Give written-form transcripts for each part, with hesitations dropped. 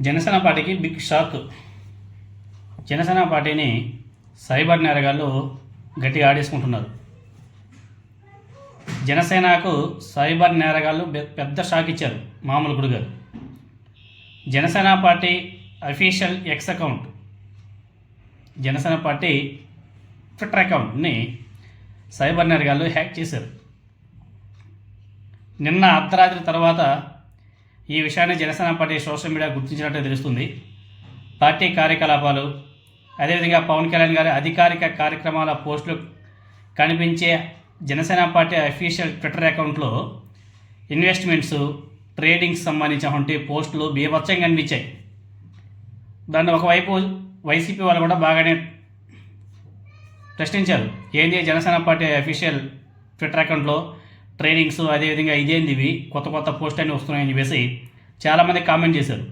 జనసేన పార్టీకి big shock. Janasena పార్టీని cyber నేరగాళ్ళు గట్టిగా ఆడేసుకుంటున్నారు. జనసేనకు సైబర్ నేరగాళ్ళు పెద్ద షాక్ ఇచ్చారు మామూలు గుడిగారు. Janasena party official X account, Janasena party Twitter అకౌంట్ని సైబర్ నేరగాళ్ళు హ్యాక్ చేశారు. నిన్న అర్ధరాత్రి తర్వాత ఈ విషయాన్ని జనసేన పార్టీ సోషల్ మీడియా గుర్తించినట్టు తెలుస్తుంది. పార్టీ కార్యకలాపాలు, అదేవిధంగా పవన్ కళ్యాణ్ గారి అధికారిక కార్యక్రమాల పోస్టులు కనిపించే జనసేన పార్టీ అఫీషియల్ ట్విట్టర్ అకౌంట్లో ఇన్వెస్ట్మెంట్స్, ట్రేడింగ్స్ సంబంధించినటువంటి పోస్టులు బీభత్సంగా కనిపించాయి. దాన్ని ఒకవైపు వైసీపీ వాళ్ళు కూడా బాగానే ప్రశ్నించారు. ఏంటి జనసేన పార్టీ అఫీషియల్ ట్విట్టర్ అకౌంట్లో ట్రేడింగ్స్, అదేవిధంగా ఇదేంది ఇవి కొత్త కొత్త పోస్ట్ అన్నీ వస్తున్నాయని చెప్పేసి చాలామంది కామెంట్ చేశారు.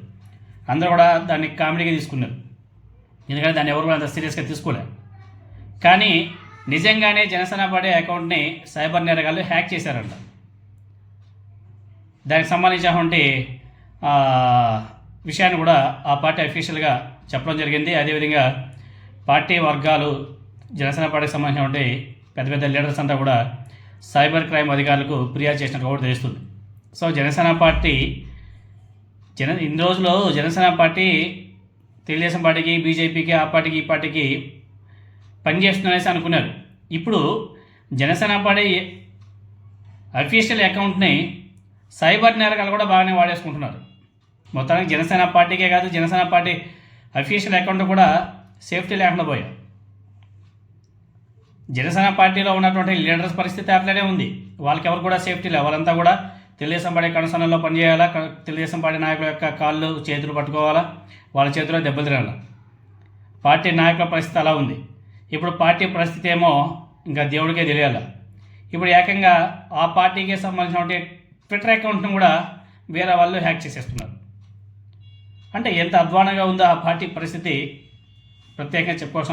అందరూ కూడా దాన్ని కామెడీగా తీసుకున్నారు, ఎందుకంటే దాన్ని ఎవరు కూడా అంత సీరియస్గా తీసుకోలే. కానీ నిజంగానే జనసేన పార్టీ అకౌంట్ని సైబర్ నేరగాళ్ళు హ్యాక్ చేశారంట. దానికి సంబంధించినటువంటి విషయాన్ని కూడా ఆ పార్టీ అఫీషియల్గా చెప్పడం జరిగింది. అదేవిధంగా పార్టీ వర్గాలు, జనసేన పార్టీకి సంబంధించినటువంటి పెద్ద పెద్ద లీడర్స్ అంతా కూడా సైబర్ క్రైమ్ అధికారులకు ఫిర్యాదు చేసినట్టు కూడా తెలుస్తుంది. సో జనసేన పార్టీ ఇన్ని రోజులు జనసేన పార్టీ తెలుగుదేశం పార్టీకి, బీజేపీకి, ఆ పార్టీకి, ఈ పార్టీకి పనిచేస్తుందనేసి అనుకున్నారు. ఇప్పుడు జనసేన పార్టీ అఫీషియల్ అకౌంట్ని సైబర్ నేరగాళ్ళు కూడా బాగానే వాడేసుకుంటున్నారు. మొత్తానికి జనసేన పార్టీకే కాదు, జనసేన పార్టీ అఫీషియల్ అకౌంట్ కూడా సేఫ్టీ లేకుండా పోయారు. జనసేన పార్టీలో ఉన్నటువంటి లీడర్స్ పరిస్థితి అట్లనే ఉంది. వాళ్ళకి ఎవరు కూడా సేఫ్టీ లేదు. వాళ్ళంతా కూడా తెలుగుదేశం పార్టీ కనసనలో పనిచేయాలా, తెలుగుదేశం పార్టీ నాయకుల యొక్క కాళ్ళు చేతులు పట్టుకోవాలా, వాళ్ళ చేతిలో దెబ్బలు తినాలా. పార్టీ నాయకుల పరిస్థితి అలా ఉంది. ఇప్పుడు పార్టీ పరిస్థితి ఏమో ఇంకా దేవుడికే తెలియాలి. ఇప్పుడు ఏకంగా ఆ పార్టీకి సంబంధించిన ట్విట్టర్ అకౌంట్ను కూడా వేరే వాళ్ళు హ్యాక్ చేసేస్తున్నారు. అంటే ఎంత అధ్వానంగా ఉందో ఆ పార్టీ పరిస్థితి ప్రత్యేకంగా చెప్పుకోవాల్సిన